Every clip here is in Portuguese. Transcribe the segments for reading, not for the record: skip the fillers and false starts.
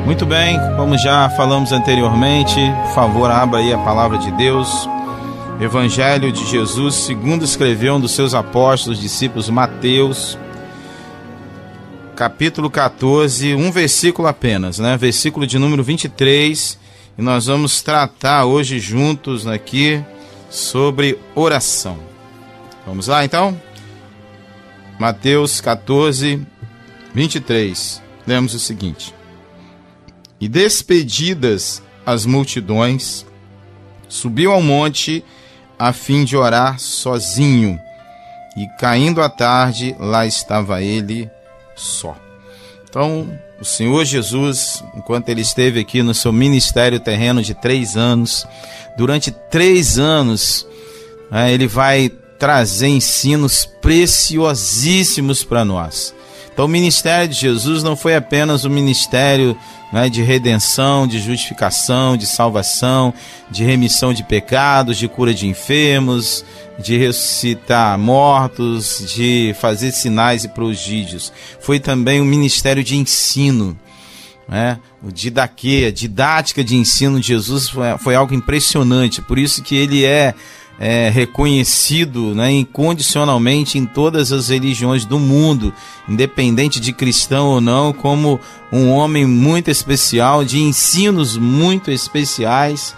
Muito bem, como já falamos anteriormente, por favor, abra aí a palavra de Deus. Evangelho de Jesus, segundo escreveu um dos seus apóstolos, discípulos, Mateus, capítulo 14, um versículo apenas, né? Versículo de número 23, e nós vamos tratar hoje juntos aqui sobre oração. Vamos lá então? Mateus 14, 23, lemos o seguinte: E despedidas as multidões, subiu ao monte a fim de orar sozinho, e caindo a tarde, lá estava ele só. Então, o Senhor Jesus, enquanto ele esteve aqui no seu ministério terreno de 3 anos, durante 3 anos, ele vai trazer ensinos preciosíssimos para nós. Então, o ministério de Jesus não foi apenas um ministério de redenção, de justificação, de salvação, de remissão de pecados, de cura de enfermos, de ressuscitar mortos, de fazer sinais e prodígios. Foi também um ministério de ensino, o didaquê, a didática de ensino de Jesus foi algo impressionante. Por isso que ele é reconhecido incondicionalmente em todas as religiões do mundo, independente de cristão ou não, como um homem muito especial, de ensinos muito especiais,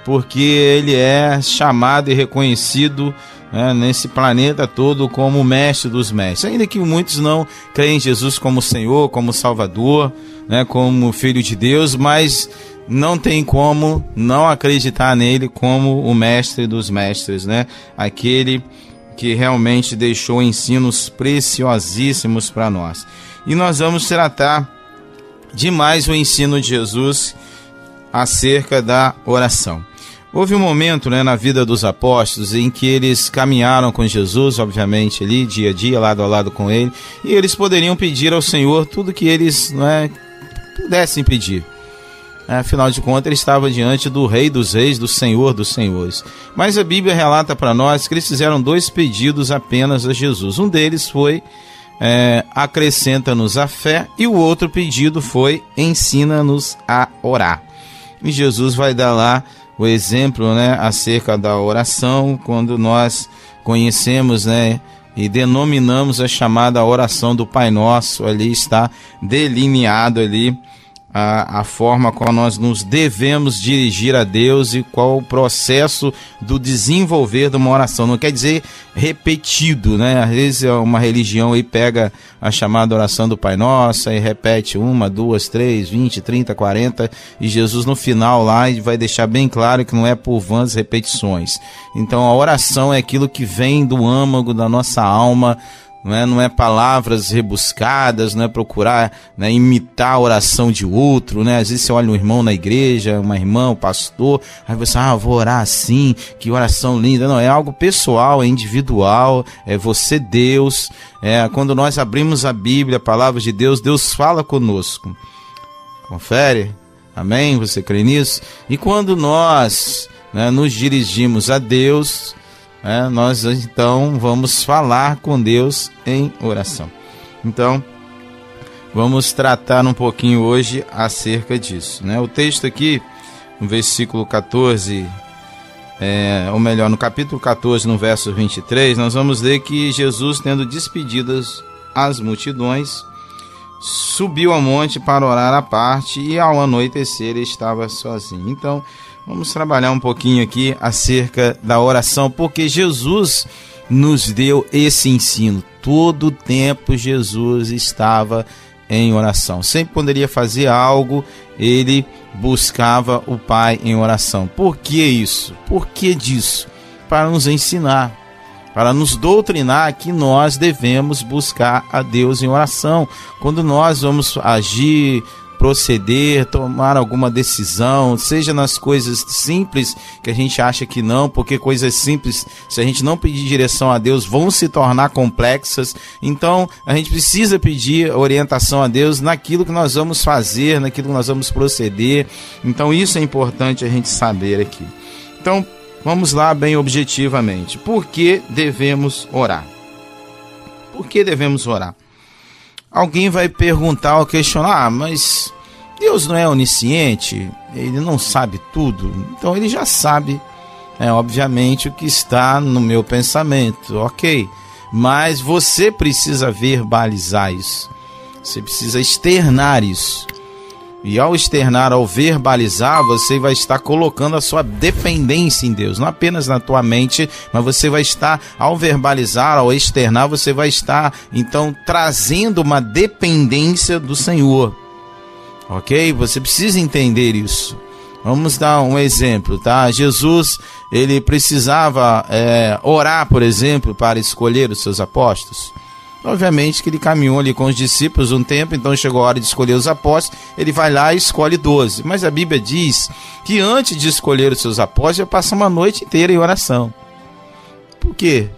porque ele é chamado e reconhecido nesse planeta todo como o mestre dos mestres. Ainda que muitos não creem em Jesus como Senhor, como Salvador, como Filho de Deus, mas não tem como não acreditar nele como o mestre dos mestres, aquele que realmente deixou ensinos preciosíssimos para nós. E nós vamos tratar de mais o ensino de Jesus acerca da oração. Houve um momento na vida dos apóstolos em que eles caminharam com Jesus, obviamente, ali, dia a dia, lado a lado com ele, e eles poderiam pedir ao Senhor tudo que eles pudessem pedir. Afinal de contas, ele estava diante do Rei dos Reis, do Senhor dos Senhores. Mas a Bíblia relata para nós que eles fizeram 2 pedidos apenas a Jesus. Um deles foi acrescenta-nos a fé, e o outro pedido foi ensina-nos a orar. E Jesus vai dar lá o exemplo acerca da oração, quando nós conhecemos e denominamos a chamada oração do Pai Nosso. Ali está delineado ali a forma como nós nos devemos dirigir a Deus e qual o processo do desenvolver de uma oração. Não quer dizer repetido, Às vezes uma religião aí pega a chamada oração do Pai Nosso e repete 1, 2, 3, 20, 30, 40, e Jesus no final lá vai deixar bem claro que não é por vãs repetições. Então a oração é aquilo que vem do âmago da nossa alma, não é palavras rebuscadas, não é procurar imitar a oração de outro, Às vezes você olha um irmão na igreja, uma irmã, um pastor, aí você vou orar assim, que oração linda. Não, é algo pessoal, é individual, é você, Deus. Quando nós abrimos a Bíblia, a palavra de Deus, Deus fala conosco. Confere? Amém? Você crê nisso? E quando nós nos dirigimos a Deus, nós então vamos falar com Deus em oração. Então, vamos tratar um pouquinho hoje acerca disso. O texto aqui, no versículo 14, ou melhor, no capítulo 14, no verso 23, nós vamos ler que Jesus, tendo despedidas as multidões, subiu ao monte para orar à parte, e ao anoitecer ele estava sozinho. Então, vamos trabalhar um pouquinho aqui acerca da oração, porque Jesus nos deu esse ensino. Todo o tempo Jesus estava em oração. Sempre poderia fazer algo, ele buscava o Pai em oração. Por que isso? Por que disso? Para nos ensinar, para nos doutrinar que nós devemos buscar a Deus em oração. Quando nós vamos agir, proceder, tomar alguma decisão, seja nas coisas simples que a gente acha que não, porque coisas simples, se a gente não pedir direção a Deus, vão se tornar complexas. Então a gente precisa pedir orientação a Deus naquilo que nós vamos fazer, naquilo que nós vamos proceder. Então isso é importante a gente saber aqui. Então vamos lá bem objetivamente. Por que devemos orar? Por que devemos orar? Alguém vai perguntar ou questionar, mas Deus não é onisciente, ele não sabe tudo, então ele já sabe, obviamente, o que está no meu pensamento, ok, mas você precisa verbalizar isso, você precisa externar isso, e ao externar, ao verbalizar, você vai estar colocando a sua dependência em Deus, não apenas na tua mente, mas você vai estar, ao verbalizar, ao externar, você vai estar, então, trazendo uma dependência do Senhor. Ok? Você precisa entender isso. Vamos dar um exemplo, tá? Jesus, ele precisava orar, por exemplo, para escolher os seus apóstolos. Obviamente que ele caminhou ali com os discípulos um tempo, então chegou a hora de escolher os apóstolos, ele vai lá e escolhe 12. Mas a Bíblia diz que antes de escolher os seus apóstolos, ele passa uma noite inteira em oração. Por quê?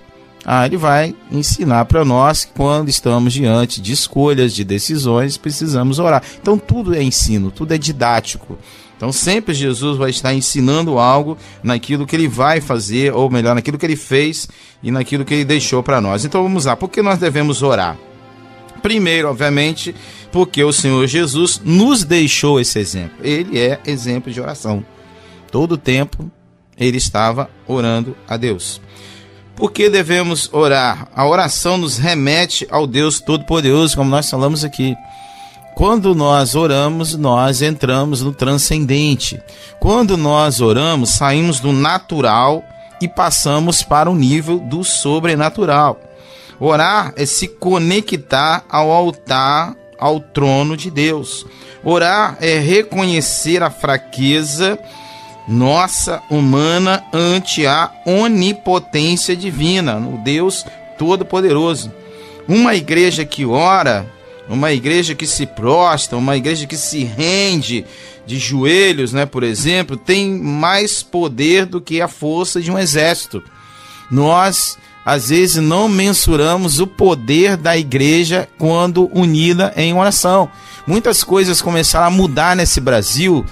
Ele vai ensinar para nós que quando estamos diante de escolhas, de decisões, precisamos orar. Então tudo é ensino, tudo é didático. Então sempre Jesus vai estar ensinando algo naquilo que ele vai fazer, ou melhor, naquilo que ele fez e naquilo que ele deixou para nós. Então vamos lá, por que nós devemos orar? Primeiro, obviamente, porque o Senhor Jesus nos deixou esse exemplo. Ele é exemplo de oração. Todo o tempo ele estava orando a Deus. Por que devemos orar? A oração nos remete ao Deus Todo-Poderoso, como nós falamos aqui. Quando nós oramos, nós entramos no transcendente. Quando nós oramos, saímos do natural e passamos para o nível do sobrenatural. Orar é se conectar ao altar, ao trono de Deus. Orar é reconhecer a fraqueza nossa, humana, ante a onipotência divina, no Deus Todo-Poderoso. Uma igreja que ora, uma igreja que se prostra, uma igreja que se rende de joelhos, por exemplo, tem mais poder do que a força de um exército. Nós, às vezes, não mensuramos o poder da igreja quando unida em oração. Muitas coisas começaram a mudar nesse Brasil,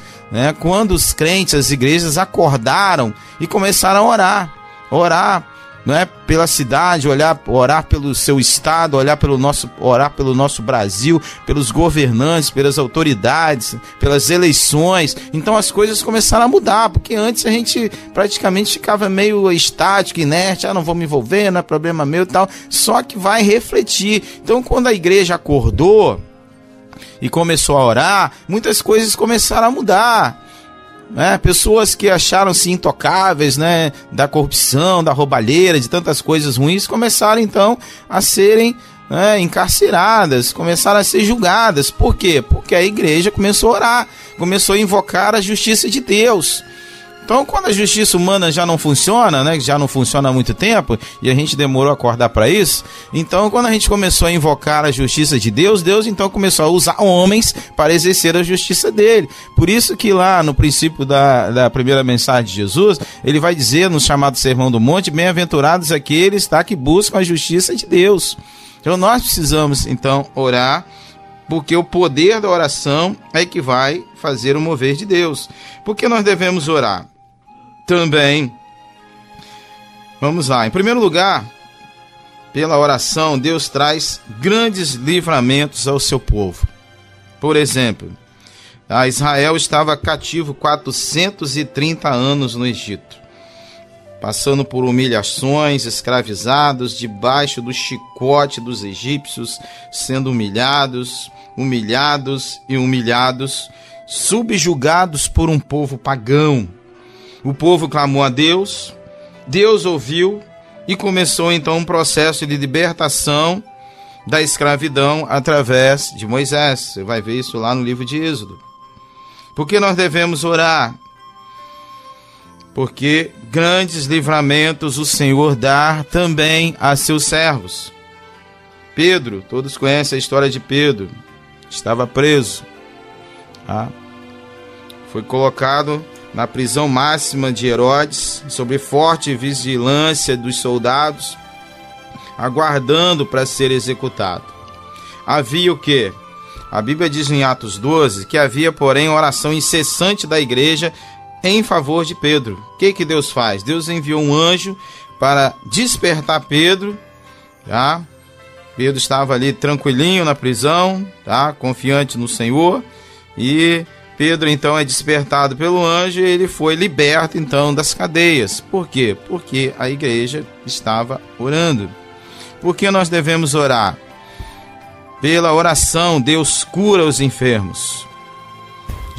quando os crentes, as igrejas acordaram e começaram a orar pela cidade, orar pelo seu estado, orar pelo nosso Brasil, pelos governantes, pelas autoridades, pelas eleições. Então as coisas começaram a mudar, porque antes a gente praticamente ficava meio estático, inerte, não vou me envolver, não é problema meu e tal, só que vai refletir. Então quando a igreja acordou e começou a orar, muitas coisas começaram a mudar. Pessoas que acharam-se intocáveis, da corrupção, da roubalheira, de tantas coisas ruins, começaram então a serem encarceradas, começaram a ser julgadas. Por quê? Porque a igreja começou a orar, começou a invocar a justiça de Deus. Então, quando a justiça humana já não funciona, já não funciona há muito tempo, e a gente demorou a acordar para isso, então quando a gente começou a invocar a justiça de Deus, Deus então começou a usar homens para exercer a justiça dele. Por isso que lá no princípio da primeira mensagem de Jesus, ele vai dizer no chamado Sermão do Monte, bem-aventurados aqueles que buscam a justiça de Deus. Então nós precisamos então orar, porque o poder da oração é que vai fazer o mover de Deus. Por que nós devemos orar? Também, vamos lá, em primeiro lugar, pela oração, Deus traz grandes livramentos ao seu povo. Por exemplo, Israel estava cativo 430 anos no Egito, passando por humilhações, escravizados, debaixo do chicote dos egípcios, sendo humilhados, subjugados por um povo pagão. O povo clamou a Deus, Deus ouviu e começou então um processo de libertação da escravidão através de Moisés. Você vai ver isso lá no livro de Êxodo. Por que nós devemos orar? Porque grandes livramentos o Senhor dá também a seus servos. Pedro, todos conhecem a história de Pedro, estava preso. Foi colocado na prisão máxima de Herodes, sob forte vigilância dos soldados, aguardando para ser executado. Havia o quê? A Bíblia diz em Atos 12 que havia, porém, oração incessante da igreja em favor de Pedro. O que Deus faz? Deus enviou um anjo para despertar Pedro. Pedro estava ali tranquilinho na prisão, confiante no Senhor. E Pedro então é despertado pelo anjo e ele foi liberto então das cadeias. Por quê? Porque a igreja estava orando. Por que nós devemos orar? Pela oração, Deus cura os enfermos.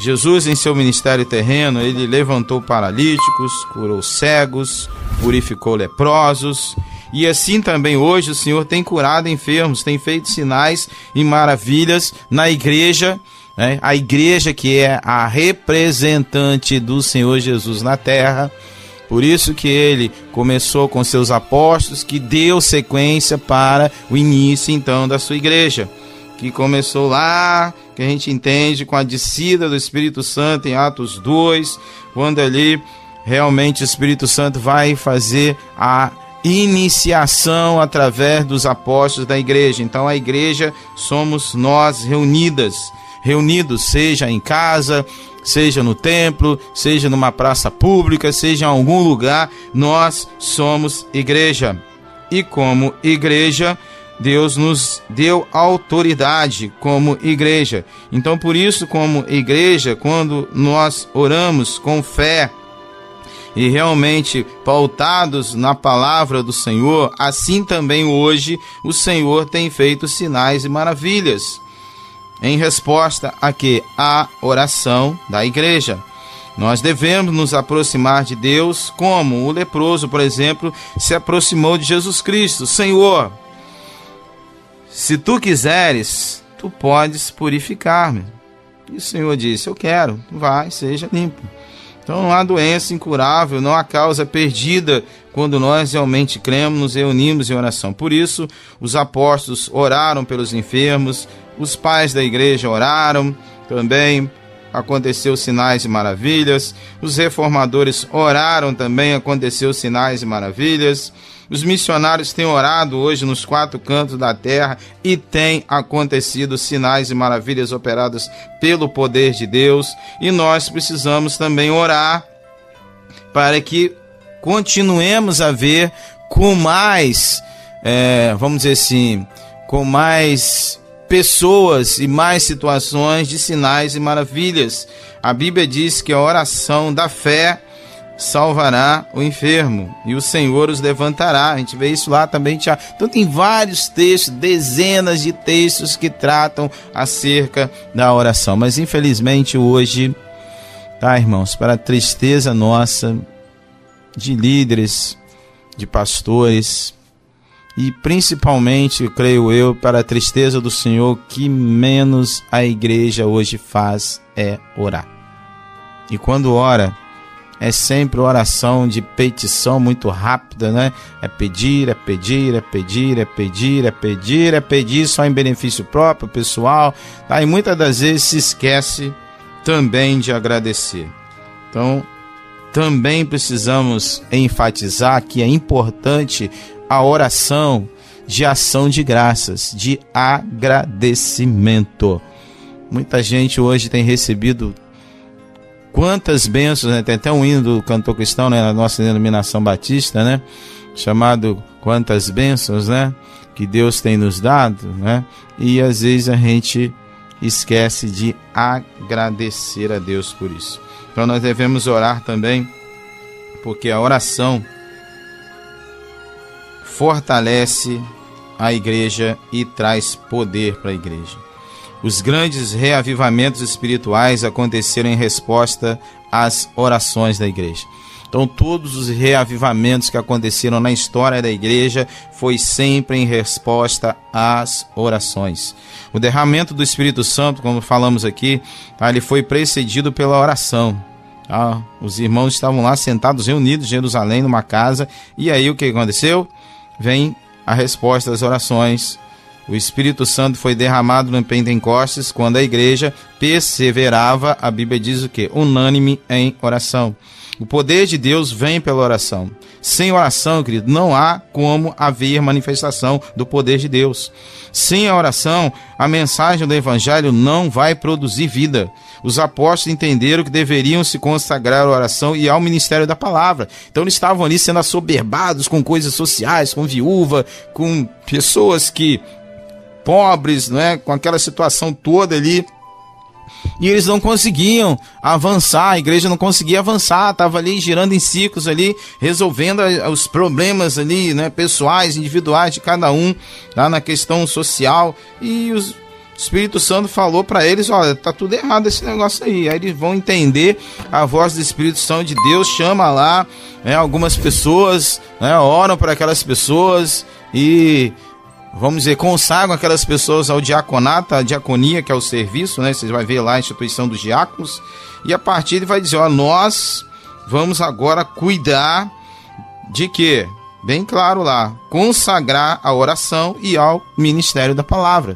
Jesus, em seu ministério terreno, ele levantou paralíticos, curou cegos, purificou leprosos. E assim também hoje o Senhor tem curado enfermos, tem feito sinais e maravilhas na igreja, né? A igreja que é a representante do Senhor Jesus na terra. Por isso que ele começou com seus apóstolos, que deu sequência para o início então da sua igreja, que começou lá, que a gente entende com a descida do Espírito Santo em Atos 2, quando ali realmente o Espírito Santo vai fazer a iniciação através dos apóstolos da igreja. Então a igreja somos nós reunidos, seja em casa, seja no templo, seja numa praça pública, seja em algum lugar, nós somos igreja. E como igreja, Deus nos deu autoridade como igreja. Então, por isso, como igreja, quando nós oramos com fé e realmente pautados na palavra do Senhor, assim também hoje o Senhor tem feito sinais e maravilhas em resposta a quê? A oração da igreja. Nós devemos nos aproximar de Deus como o leproso, por exemplo, se aproximou de Jesus Cristo. Senhor, se tu quiseres, tu podes purificar-me. E o Senhor disse, eu quero, vai, seja limpo. Então não há doença incurável, não há causa perdida quando nós realmente cremos, nos reunimos em oração. Por isso, os apóstolos oraram pelos enfermos, os pais da igreja oraram também, aconteceu sinais e maravilhas. Os reformadores oraram também, aconteceu sinais e maravilhas. Os missionários têm orado hoje nos 4 cantos da terra e tem acontecido sinais e maravilhas operadas pelo poder de Deus. E nós precisamos também orar para que continuemos a ver com mais, vamos dizer assim, com mais pessoas e mais situações de sinais e maravilhas. A Bíblia diz que a oração da fé salvará o enfermo e o Senhor os levantará. A gente vê isso lá também. Então tem vários textos, dezenas de textos que tratam acerca da oração. Mas infelizmente hoje, tá, irmãos, para a tristeza nossa, de líderes, de pastores, e principalmente, creio eu, para a tristeza do Senhor, que menos a igreja hoje faz é orar. E quando ora, é sempre oração de petição muito rápida, né? É pedir, é pedir, é pedir, é pedir, é pedir, é pedir só em benefício próprio, pessoal. Tá? E muitas das vezes se esquece também de agradecer. Então, também precisamos enfatizar que é importante a oração de ação de graças, de agradecimento. Muita gente hoje tem recebido quantas bênçãos, né? Tem até um hino do cantor cristão, né? Na nossa denominação batista, né? Chamado Quantas Bênçãos, né? Que Deus tem nos dado, né? E às vezes a gente esquece de agradecer a Deus por isso. Então nós devemos orar também, porque a oração fortalece a igreja e traz poder para a igreja. Os grandes reavivamentos espirituais aconteceram em resposta às orações da igreja. Então todos os reavivamentos que aconteceram na história da igreja foi sempre em resposta às orações. O derramamento do Espírito Santo, como falamos aqui, tá, ele foi precedido pela oração. Tá? Os irmãos estavam lá sentados, reunidos em Jerusalém, numa casa, e aí o que aconteceu? Vem a resposta às orações. O Espírito Santo foi derramado no Pentecostes, quando a igreja perseverava, a Bíblia diz o quê? Unânime em oração. O poder de Deus vem pela oração. Sem oração, querido, não há como haver manifestação do poder de Deus. Sem a oração, a mensagem do Evangelho não vai produzir vida. Os apóstolos entenderam que deveriam se consagrar à oração e ao ministério da palavra. Então eles estavam ali sendo assoberbados com coisas sociais, com viúva, com pessoas que pobres, não é? Com aquela situação toda ali. E eles não conseguiam avançar, a igreja não conseguia avançar, estava ali girando em ciclos ali, resolvendo os problemas ali, né, pessoais, individuais de cada um, lá na questão social. E o Espírito Santo falou para eles: olha, tá tudo errado esse negócio aí. Aí eles vão entender a voz do Espírito Santo de Deus, chama lá, né, algumas pessoas, né, oram para aquelas pessoas e, vamos dizer, consagram aquelas pessoas ao diaconato, a diaconia, que é o serviço, né? Vocês vão ver lá a instituição dos diáconos. E a partir ele vai dizer: ó, nós vamos agora cuidar de quê? Bem claro lá, consagrar a oração e ao ministério da palavra.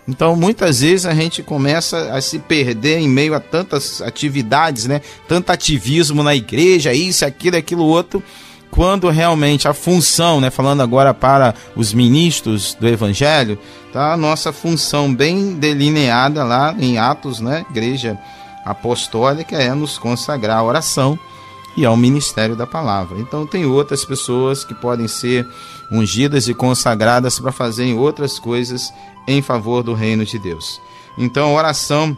Então, muitas vezes a gente começa a se perder em meio a tantas atividades, né? Tanto ativismo na igreja, isso, aquilo, outro, quando realmente a função, né, falando agora para os ministros do Evangelho, tá a nossa função bem delineada lá em Atos, né, Igreja Apostólica, é nos consagrar à oração e ao ministério da palavra. Então tem outras pessoas que podem ser ungidas e consagradas para fazerem outras coisas em favor do reino de Deus. Então oração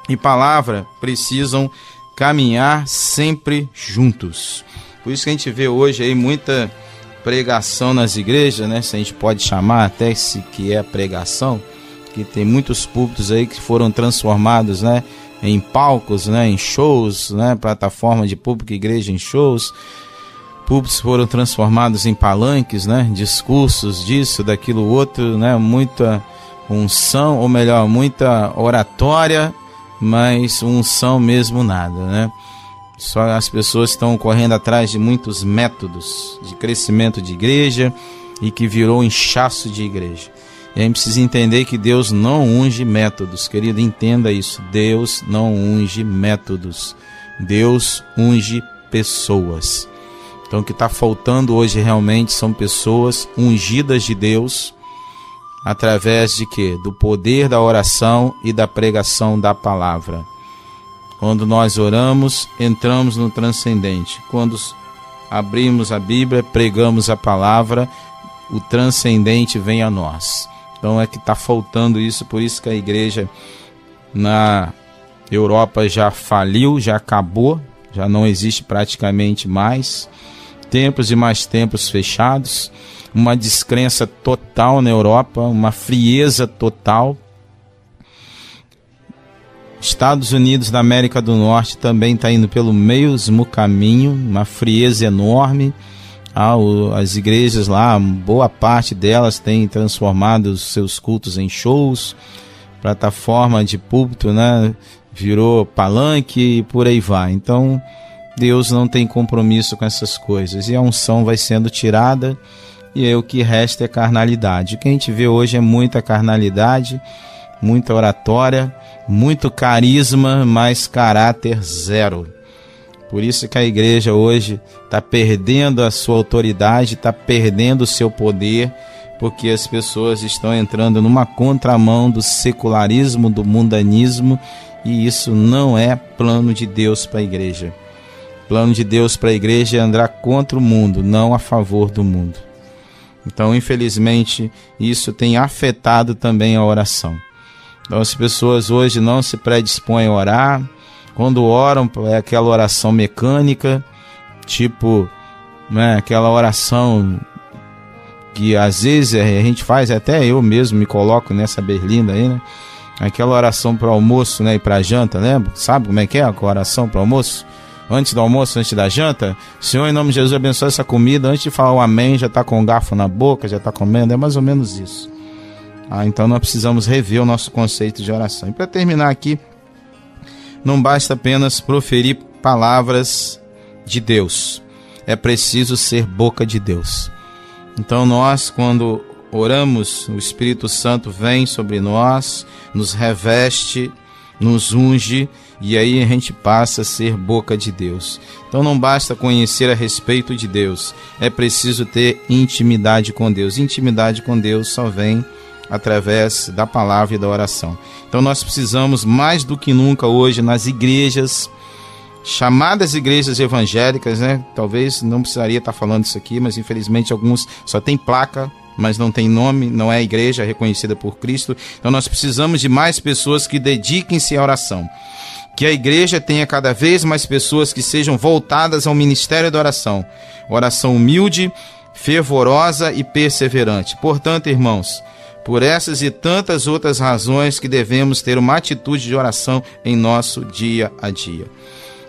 e palavra precisam caminhar sempre juntos. Por isso que a gente vê hoje aí muita pregação nas igrejas, né? Se a gente pode chamar até se que é pregação, que tem muitos púlpitos aí que foram transformados, né, em palcos, né, em shows, né, plataforma de público, igreja em shows. Púlpitos foram transformados em palanques, né, discursos disso, daquilo outro, né, muita unção, ou melhor, muita oratória, mas unção mesmo nada, né? Só as pessoas estão correndo atrás de muitos métodos de crescimento de igreja e que virou inchaço de igreja. E a gente precisa entender que Deus não unge métodos, querido, entenda isso. Deus não unge métodos, Deus unge pessoas. Então o que está faltando hoje realmente são pessoas ungidas de Deus, através de quê? Do poder da oração e da pregação da palavra. Quando nós oramos, entramos no transcendente. Quando abrimos a Bíblia, pregamos a palavra, o transcendente vem a nós. Então é que está faltando isso, por isso que a igreja na Europa já faliu, já acabou, já não existe praticamente mais. Templos e mais templos fechados, uma descrença total na Europa, uma frieza total. Estados Unidos da América do Norte também está indo pelo mesmo caminho, uma frieza enorme. As igrejas lá, boa parte delas tem transformado os seus cultos em shows, plataforma de púlpito, né, virou palanque e por aí vai. Então Deus não tem compromisso com essas coisas e a unção vai sendo tirada e aí o que resta é carnalidade. O que a gente vê hoje é muita carnalidade, muita oratória, muito carisma, mas caráter zero. Por isso que a igreja hoje está perdendo a sua autoridade, está perdendo o seu poder, porque as pessoas estão entrando numa contramão do secularismo, do mundanismo, e isso não é plano de Deus para a igreja. Plano de Deus para a igreja é andar contra o mundo, não a favor do mundo. Então, infelizmente, isso tem afetado também a oração. Então, as pessoas hoje não se predispõem a orar. Quando oram, é aquela oração mecânica, tipo, né, aquela oração que às vezes a gente faz, até eu mesmo me coloco nessa berlinda aí, né? Aquela oração para o almoço, né, e para a janta, lembra? Sabe como é que é a oração para o almoço? Antes do almoço, antes da janta, Senhor, em nome de Jesus, abençoe essa comida. Antes de falar o amém, já está com o garfo na boca, já está comendo, é mais ou menos isso. Então nós precisamos rever o nosso conceito de oração. E para terminar aqui, não basta apenas proferir palavras de Deus, é preciso ser boca de Deus. Então nós, quando oramos, o Espírito Santo vem sobre nós, nos reveste, nos unge, e aí a gente passa a ser boca de Deus. Então não basta conhecer a respeito de Deus, é preciso ter intimidade com Deus. Intimidade com Deus só vem através da palavra e da oração. Então nós precisamos mais do que nunca hoje nas igrejas, chamadas igrejas evangélicas, né? Talvez não precisaria estar falando isso aqui, mas infelizmente alguns só tem placa, mas não tem nome, não é igreja reconhecida por Cristo. Então nós precisamos de mais pessoas que dediquem-se à oração. Que a igreja tenha cada vez mais pessoas que sejam voltadas ao ministério da oração. Oração humilde, fervorosa e perseverante. Portanto, irmãos, por essas e tantas outras razões que devemos ter uma atitude de oração em nosso dia a dia.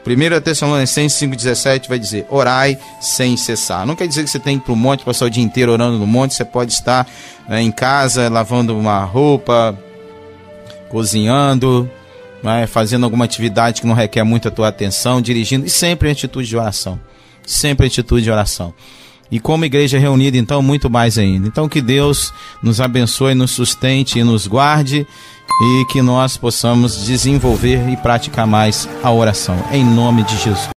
1 Tessalonicenses 5,17 vai dizer: orai sem cessar. Não quer dizer que você tem que ir para o monte, passar o dia inteiro orando no monte. Você pode estar em casa, lavando uma roupa, cozinhando, fazendo alguma atividade que não requer muito a tua atenção, dirigindo, e sempre em atitude de oração. Sempre em atitude de oração. E como igreja reunida, então, muito mais ainda. Então, que Deus nos abençoe, nos sustente e nos guarde, e que nós possamos desenvolver e praticar mais a oração. Em nome de Jesus.